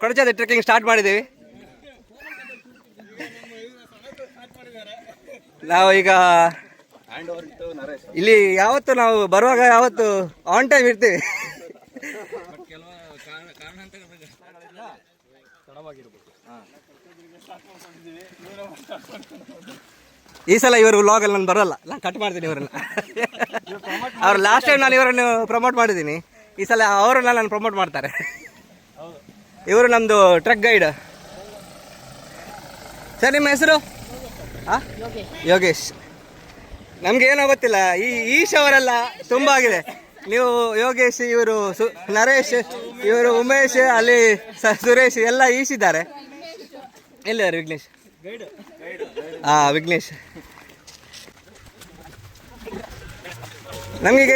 Kodachadri trekking start ಮಾಡಿದ್ದೀವಿ. ನಾವು ಈಗ ಇಲ್ಲಿ ಯಾವತ್ತು ನಾವು ಬರುವಾಗ ಯಾವತ್ತು ಆನ್ ಟೈಮ್ ಇರ್ತೀವಿ. ಈ ಸಲ ಇವರು ವ್ಲಾಗಲ್ಲಿ ನಾನು ಬರೋಲ್ಲ, ನಾನು ಕಟ್ ಮಾಡ್ತೀನಿ ಇವರನ್ನ. ಅವ್ರು ಲಾಸ್ಟ್ ಟೈಮ್ ನಾನು ಇವರನ್ನು ಪ್ರಮೋಟ್ ಮಾಡಿದ್ದೀನಿ, ಈ ಸಲ ಅವರನ್ನ ನಾನು ಪ್ರಮೋಟ್ ಮಾಡ್ತಾರೆ. ಇವರು ನಮ್ಮದು ಟ್ರಕ್ ಗೈಡ್. ಸರ್ ನಿಮ್ಮ ಹೆಸರು? ಯೋಗೇಶ್. ನಮ್ಗೆ ಏನೋ ಗೊತ್ತಿಲ್ಲ, ಈಶ್ ಅವರೆಲ್ಲ ತುಂಬ ಆಗಿದೆ. ನೀವು ಯೋಗೇಶ್, ಇವರು ನರೇಶ್, ಇವರು ಉಮೇಶ್, ಅಲ್ಲಿ ಸುರೇಶ್ ಎಲ್ಲ ಈಶಿದ್ದಾರೆ. ಎಲ್ಲಿದ್ದಾರೆ ವಿಘ್ನೇಶ್? ವಿಘ್ನೇಶ್. ನಮಗೀಗ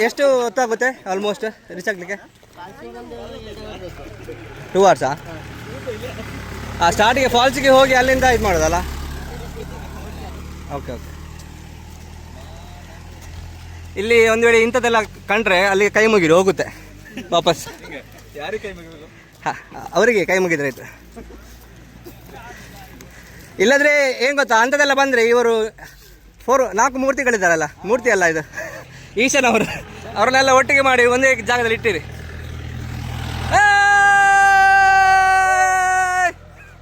ಎಷ್ಟು ಹೊತ್ತಾಗುತ್ತೆ ಆಲ್ಮೋಸ್ಟ್ ರೀಚ್ ಆಗಲಿಕ್ಕೆ? 2 hours. ಸ್ಟಾರ್ಟಿಗೆ ಫಾಲ್ಸಿಗೆ ಹೋಗಿ ಅಲ್ಲಿಂದ ಇದು ಮಾಡೋದಲ್ಲ? ಓಕೆ. ಇಲ್ಲಿ ಒಂದು ವೇಳೆ ಇಂಥದ್ದೆಲ್ಲ ಕಂಡ್ರೆ ಅಲ್ಲಿ ಕೈ ಮುಗಿದು ಹೋಗುತ್ತೆ ವಾಪಸ್. ಯಾರಿಗೆ ಕೈ ಮುಗಿಬೇಕು? ಅವರಿಗೆ ಕೈ ಮುಗಿದ್ರೆ ಆಯ್ತು. ಇಲ್ಲದ್ರೆ ಏನು ಗೊತ್ತಾ, ಅಂಥದ್ದೆಲ್ಲ ಬಂದರೆ ಇವರು 4 ಮೂರ್ತಿಗಳಿದ್ದಾರಲ್ಲ, ಮೂರ್ತಿ ಅಲ್ಲ ಇದು, ಈಶನವರು, ಅವ್ರನ್ನೆಲ್ಲ ಒಟ್ಟಿಗೆ ಮಾಡಿ ಒಂದೇ ಜಾಗದಲ್ಲಿ ಇಟ್ಟಿರಿ.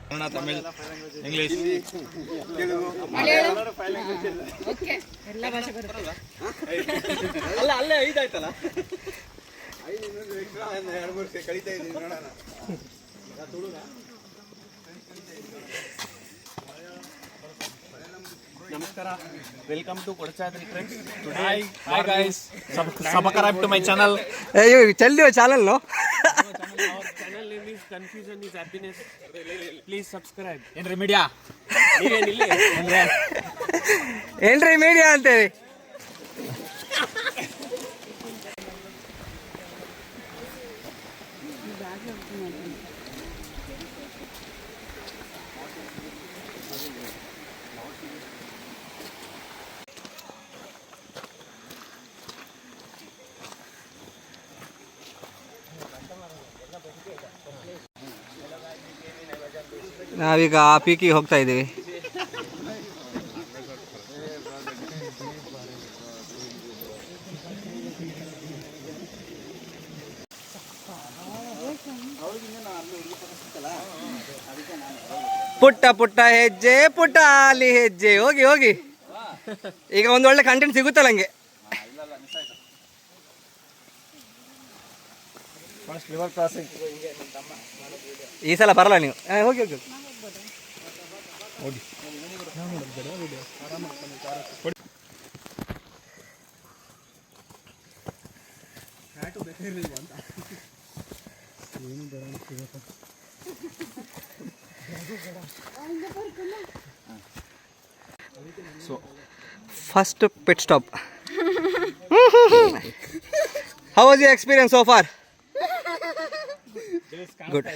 ಕನ್ನಡ, ತಮಿಳ್, ಇಂಗ್ಲಿಷ್, ಎಲ್ಲ ಭಾಷೆ ಬರುತ್ತೆ. ಅಲ್ಲೇ 5 ಆಯ್ತಲ್ಲ. ನಮಸ್ಕಾರ, welcome to Kodachadri treks. Hi guys, subscribe to my channel. Tell your channel, no? Our channel name is Confusion is Happiness. Please subscribe. Entry Media. Entry Media ಅಂತೇಳಿ. ನಾವೀಗ ಆ ಪೀಕಿಗೆ ಹೋಗ್ತಾ ಇದ್ದೀವಿ. ಪುಟ್ಟ ಪುಟ್ಟ ಹೆಜ್ಜೆ ಪುಟ್ಟ ಅಲ್ಲಿ ಹೆಜ್ಜೆ, ಹೋಗಿ ಈಗ ಒಂದು ಒಳ್ಳೆ ಕಂಟೆಂಟ್ ಸಿಗುತ್ತಲ್ಲ ಹಂಗೆ. ಈ ಸಲ ಬರಲ್ಲ ನೀವು, ಹೋಗಿ. So, first pit stop. How was your experience so far? Good.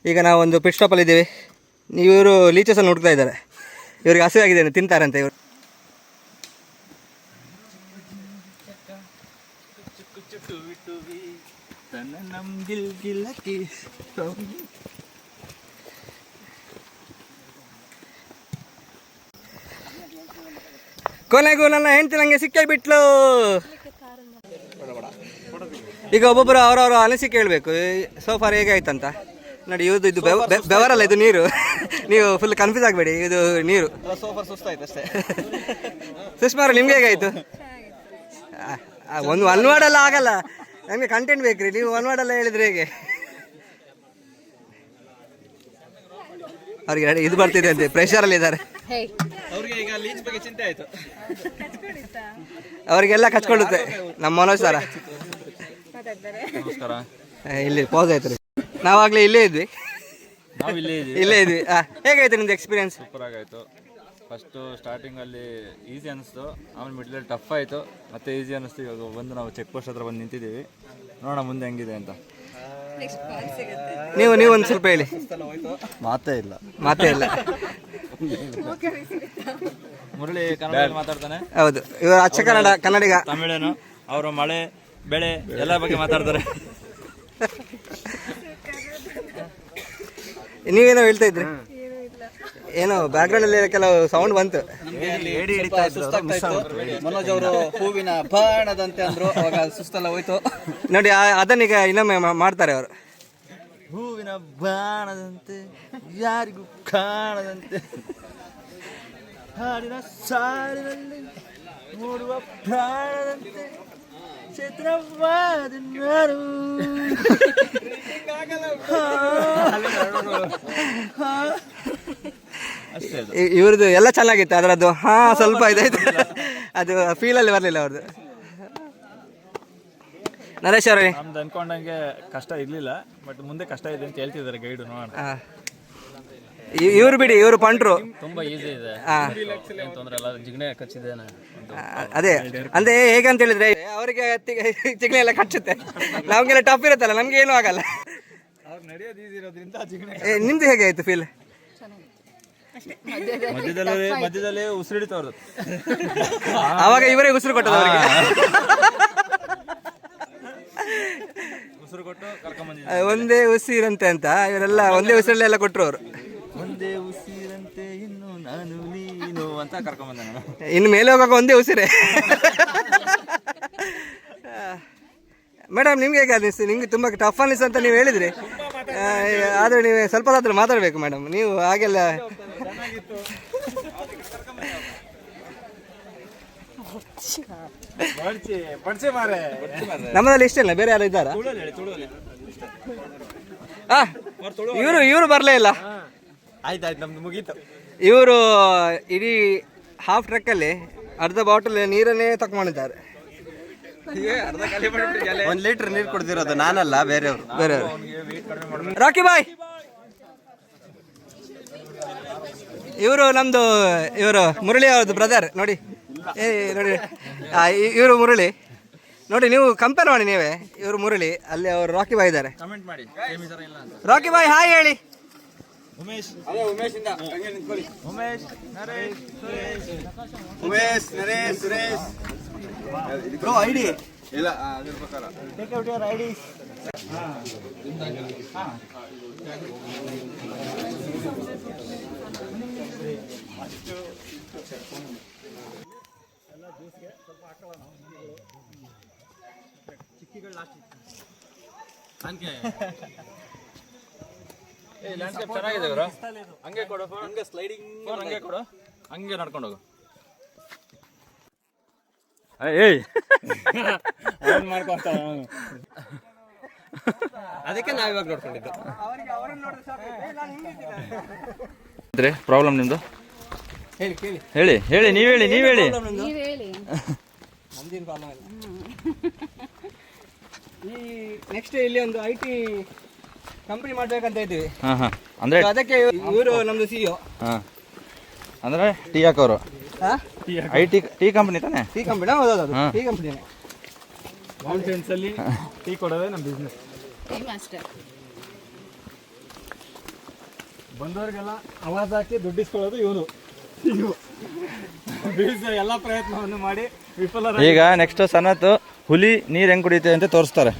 ಈಗ ನಾವು ಒಂದು ಪಿಟ್ ಸ್ಟಾಪಲ್ಲಿ ಇದ್ದೀವಿ. ಇವರು ಲೀಚಸನ್ನು ಹುಡುಕ್ತಾ ಇದ್ದಾರೆ, ಇವ್ರಿಗೆ ಹಸಿವಾಗಿದೆ, ತಿಂತಾರಂತೆ ಇವರು. ಕೊನೆಗೂ ನನ್ನ ಹೆಂಡತಿ ನನಗೆ ಸಿಕ್ಕೇ ಬಿಟ್ಲು. ಈಗ ಒಬ್ಬೊಬ್ಬರು ಅವರವರ ಅನಿಸಿಕೆ ಹೇಳ್ಬೇಕು. ಸೋಫಾರ್ ಹೇಗೆ ಆಯ್ತಂತ ನೋಡಿ. ಇದು ಬೆವರಲ್ಲ, ಇದು ನೀರು. ನೀವು ಫುಲ್ ಕನ್ಫ್ಯೂಸ್ ಆಗಬೇಡಿ, ಇದು ನೀರು. ಸೋಫಾರ್ ಸುಸ್ತಾಯ್ತು ಅಷ್ಟೇ. ಸುಷ್ಮಾರು ನಿಮ್ಗೆ ಹೇಗಾಯ್ತು? ಒಂದು 1 word ಎಲ್ಲ ಆಗಲ್ಲ, ನಮಗೆ ಕಂಟೆಂಟ್ ಬೇಕ್ರಿ. ನೀವು 1 word ಎಲ್ಲ ಹೇಳಿದ್ರೆ ಹೇಗೆ? ಅವ್ರಿಗೆ ಇದು ಬರ್ತಿದೆ ಅಂತೆ, ಪ್ರೆಷರಲ್ಲಿ ಇದ್ದಾರೆ. ಅವ್ರಿಗೆ ಈಗ ಲೀಚ್ ಬಗ್ಗೆ ಚಿಂತೆ ಆಯ್ತು. ಅವರಿಗೆಲ್ಲ ಕಚ್ಕೊಳ್ಳುತ್ತೆ ನಮ್ಮ ಮನೋಜ್ ಸರ. ನಮಸ್ಕಾರ. ಇಲ್ಲಿ ಪಾಸ್ ಆಯ್ತು ರೀ. ನಾವಾಗಲೇ ಇಲ್ಲೇ ಇದ್ವಿ. ಹೇಗಾಯ್ತು ನಿಮ್ದು ಎಕ್ಸ್ಪೀರಿಯನ್ಸ್? ಸೂಪರ್ ಆಗಾಯಿತು. ಫಸ್ಟು ಸ್ಟಾರ್ಟಿಂಗಲ್ಲಿ ಈಸಿ ಅನ್ನಿಸ್ತು, ಆಮೇಲೆ ಮಿಡ್ಲಲ್ಲಿ ಟಫ್ ಆಯಿತು, ಮತ್ತೆ ಈಸಿ ಅನ್ನಿಸ್ತು. ಇವಾಗ ಬಂದು ನಾವು ಚೆಕ್ ಪೋಸ್ಟ್ ಹತ್ರ ಬಂದು ನಿಂತಿದ್ದೀವಿ, ನೋಡೋಣ ಮುಂದೆ ಹೆಂಗಿದೆ ಅಂತ. ನೀವು ಒಂದು ಸ್ವಲ್ಪ ಹೇಳಿ. ಮಾತೇ ಇಲ್ಲ. ಮುರಳಿ ಕನ್ನಡದಲ್ಲಿ ಮಾತಾಡ್ತಾನೆ. ಹೌದು, ಇವರು ಅಚ್ಚ ಕನ್ನಡಿಗ. ತಮಿಳನು. ಅವರು ಮಳೆ ಬೆಳೆ ಎಲ್ಲ ಬಗ್ಗೆ ಮಾತಾಡ್ತಾರೆ. ನೀವೇನೋ ಹೇಳ್ತಾ ಇದ್ರಿ? ಏನೋ ಬ್ಯಾಕ್ಗ್ರೌಂಡ್ ಅಲ್ಲಿ ಕೆಲವು ಸೌಂಡ್ ಬಂತು. ಮನೋಜ್ ಅವರು ಹೂವಿನ ಬಾಣದಂತೆ ಅಂದ್ರು, ಅವಾಗ ಸುಸ್ತೆಲ್ಲ ಹೋಯ್ತು ನೋಡಿ. ಅದನ್ನೀಗ ಇನ್ನೊಮ್ಮೆ ಮಾಡ್ತಾರೆ ಅವರು. ಹೂವಿನ ಬಾಣದಂತೆ ಯಾರಿಗೂ ಕಾಣದಂತೆ ಹಾಡಿನ ಸಾಲಿನಲ್ಲಿ ನೋಡುವ ಪ್ರಾಣದಂತೆ ಚಿತ್ರವಾದ ನಾನು. ಇವ್ರದ್ದು ಎಲ್ಲ ಚೆನ್ನಾಗಿತ್ತು, ಅದರದ್ದು ಸ್ವಲ್ಪ ಇದಾಯ್ತು, ಅದು ಫೀಲಲ್ಲಿ ಬರಲಿಲ್ಲ ಅವ್ರದ್ದು. ನರೇಶ್ ಅವರೇ, ನಮ್ದು ಅನ್ಕೊಂಡಂಗೆ ಕಷ್ಟ ಇರ್ಲಿಲ್ಲ, ಬಟ್ ಮುಂದೆ ಕಷ್ಟ ಇದೆ ಅಂತ ಹೇಳ್ತಿದ್ದಾರೆ ಗೈಡು. ನೋಡೋಣ. ಇವ್ರು ಬಿಡಿ, ಇವರು ಪಂಟ್ರು. ತುಂಬಾ ಈಸಿ ಇದೆ, ಏನ್ ತೊಂದ್ರೆ ಇಲ್ಲ. ಜಿಗಣೆ ಕಚ್ಚಿದ್ದೇನೆ. ಅದೇ ಅಂದ್ರೆ ಹೇಗೆ ಅಂತ ಹೇಳಿದ್ರೆ ಅವರಿಗೆ ಚಿಗಣೆ ಎಲ್ಲ ಕಚ್ಚುತ್ತೆ, ನಮ್ಗೆಲ್ಲ ಟಫ್ ಇರುತ್ತಲ್ಲ, ನಮ್ಗೆ ಏನೂ ಆಗಲ್ಲ. ನಿಮ್ದು ಹೇಗೆ ಆಯ್ತು ಫೀಲ್? ಮಧ್ಯದಲ್ಲೇ ಉಸಿರಿಡಿತು ಅವ್ರದ್ದು. ಅವಾಗ ಇವರೇ ಉಸಿರು ಕೊಟ್ಟದ್ದು ಅವರಿಗೆ. ಉಸಿರು ಕೊಟ್ಟು ಕರ್ಕೊಂಡ್ ಒಂದೇ ಉಸಿರಂತೆ ಅಂತ ಇವರೆಲ್ಲ ಒಂದೇ ಉಸಿರಲ್ಲೆಲ್ಲ ಕೊಟ್ಟರು ಅವರು. ಒಂದೇ ಉಸಿರಂತೆ ಇನ್ನು ನಾನು ನೀನು ಅಂತ ಕರ್ಕೊಂಡ್ ಬಂದ. ಇನ್ನು ಮೇಲೆ ಹೋಗುವಾಗ ಒಂದೇ ಉಸಿರೇ. ಮೇಡಮ್, ನಿಮ್ಗೆ ಹೇಗೆ ಅನಿಸ್ತು? ನಿಮ್ಗೆ ತುಂಬ ಟಫ್ ಅನಿಸ್ತು ಅಂತ ನೀವು ಹೇಳಿದ್ರಿ, ಆದರೆ ನೀವು ಸ್ವಲ್ಪ ಹೊತ್ತು ಮಾತಾಡಬೇಕು ಮೇಡಮ್. ನೀವು ಹಾಗೆಲ್ಲ ನಮ್ಮದಲ್ಲಿ ಇಷ್ಟಲ್ಲ, ಬೇರೆ ಯಾರು ಇದ್ದಾರಾ? ಇವರು ಬರಲೇ ಇಲ್ಲ. ಆಯ್ತಾಯ್ತು, ನಮ್ದು ಮುಗೀತು. ಇವರು ಇಡೀ ಹಾಫ್ ಟ್ರಕ್ಕಲ್ಲಿ ಅರ್ಧ ಬಾಟಲ್ ನೀರನ್ನೇ ತಗೊಂಡಿದ್ದಾರೆ. 1 ಲೀಟರ್ ನೀರು ಕುಡ್ದಿರೋದು ನಾನಲ್ಲ, ಬೇರೆಯವರು. ರಾಕಿ ಬಾಯ್, ಇವರು ಮುರಳಿ ಅವ್ರದ್ದು ಬ್ರದರ್ ನೋಡಿ. ನೋಡಿ, ಇವರು ಮುರಳಿ ನೋಡಿ, ನೀವು ಕಂಪೇರ್ ಮಾಡಿ ನೀವೇ. ಇವರು ಮುರಳಿ, ಅಲ್ಲಿ ಅವರು ರಾಕಿ ಬಾಯ್ ಇದ್ದಾರೆ. ಕಮೆಂಟ್ ಮಾಡಿ. ರಾಕಿ ಬಾಯ್ ಹಾಯ್ ಹೇಳಿ. ಉಮೇಶ್, ನರೇಶ್, ಸುರೇಶ್ ಬ್ರೋ ಐಡಿ ಇಲ್ಲ, ಅದ್ರ ಪ್ರಕಾರ take out your IDs. Landscape ಚೆನ್ನಾಗಿದೆ ಗುರು. ಹಂಗೆ ಕೊಡು, ಹಂಗೆ ಸ್ಲೈಡಿಂಗ್, ಹಂಗೆ ಕೊಡು, ಹಂಗೆ ನಡ್ಕೊಂಡು ಹೋಗು. ಏಯ್ ಮಾಡ್ಕೊಂತ ಅದಕ್ಕೆ ನಾವಿವಾಗ ನೋಡ್ಕೊಂಡಿದ್ದು. ಪ್ರಾಬ್ಲಮ್ ನಿಮ್ದು ಹೇಳಿ ಹೇಳಿ, ನೀವ್ ಹೇಳಿ. ನೀವ್ ಹೇಳಿ. ನಮ್ದೇನು ಪ್ರಾಬ್ಲಮ್ ಇಲ್ಲ. ಈ ನೆಕ್ಸ್ಟ್ ಇಲ್ಲಿ ಒಂದು IT ಕಂಪನಿ ಮಾಡ್ಬೇಕಂತ ಇದ್ದೀವಿ. ಅಂದ್ರೆ ಅದಕ್ಕೆ ಇವರು ನಮ್ದು CEO. ಅಂದ್ರೆ ಟೀ ಹಾಕೋರು. ಟೀ ಕಂಪನಿ ತಾನೆ? Tea company. ಹೌದೌದು, ಟೀ ಕಂಪನಿನೇ. ಮೌಂಟೇನ್ಸ್ ಅಲ್ಲಿ ಟೀ ಕೊಡೋದೇ ನಮ್ಮ ಬಿಸ್ನೆಸ್. Tea master. ಬಂದವರಿಗೆಲ್ಲ ಆವಾಜ್ ಹಾಕಿ ದುಡ್ಡಿಸ್ಕೊಳ್ಳೋದು ಇವನು. ಎಲ್ಲ ಪ್ರಯತ್ನವನ್ನು ಮಾಡಿ ವಿಫಲ. ಈಗ ನೆಕ್ಸ್ಟ್ ಸನತ್ ಹುಲಿ ನೀರ್ ಹೆಂಗ್ ಕುಡಿಯುತ್ತೆ ಅಂತ ತೋರಿಸ್ತಾರೆ.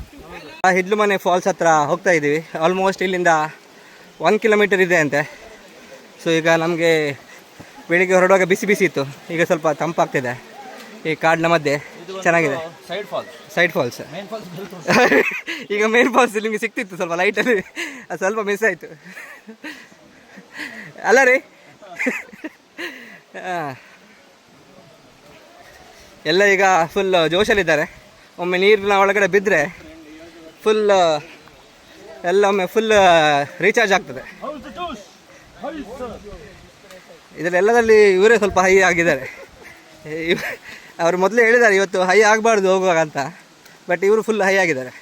ಹಿಡ್ಲು ಮನೆ ಫಾಲ್ಸ್ ಹತ್ರ ಹೋಗ್ತಾ ಇದ್ದೀವಿ. ಆಲ್ಮೋಸ್ಟ್ ಇಲ್ಲಿಂದ 1 ಕಿಲೋಮೀಟರ್ ಇದೆ ಅಂತೆ. ಸೊ ಈಗ ನಮಗೆ ಬೆಳಿಗ್ಗೆ ಹೊರಡುವಾಗ ಬಿಸಿ ಬಿಸಿ ಇತ್ತು, ಈಗ ಸ್ವಲ್ಪ ತಂಪಾಗ್ತಿದೆ. ಈ ಕಾಡಿನ ಮಧ್ಯೆ ಚೆನ್ನಾಗಿದೆ. Side falls. ಈಗ ಮೇನ್ ಫಾಲ್ಸ್ ನಿಮಗೆ ಸಿಕ್ತಿತ್ತು ಸ್ವಲ್ಪ ಲೈಟಲ್ಲಿ, ಅದು ಸ್ವಲ್ಪ ಮಿಸ್ ಆಯಿತು ಅಲ್ಲ ರೀ. ಎಲ್ಲ ಈಗ ಫುಲ್ ಜೋಶಲ್ಲಿದ್ದಾರೆ. ಒಮ್ಮೆ ನೀರಿನ ಒಳಗಡೆ ಬಿದ್ದರೆ ಎಲ್ಲ ಒಮ್ಮೆ ಫುಲ್ ರೀಚಾರ್ಜ್ ಆಗ್ತದೆ. ಇದರೆಲ್ಲದಲ್ಲಿ ಇವರೇ ಸ್ವಲ್ಪ ಹೈ ಆಗಿದ್ದಾರೆ. ಅವರು ಮೊದಲೇ ಹೇಳಿದ್ದಾರೆ ಇವತ್ತು ಹೈ ಆಗಬಾರ್ದು ಹೋಗುವಾಗ ಅಂತ, ಬಟ್ ಇವರು ಫುಲ್ ಹೈ ಆಗಿದ್ದಾರೆ.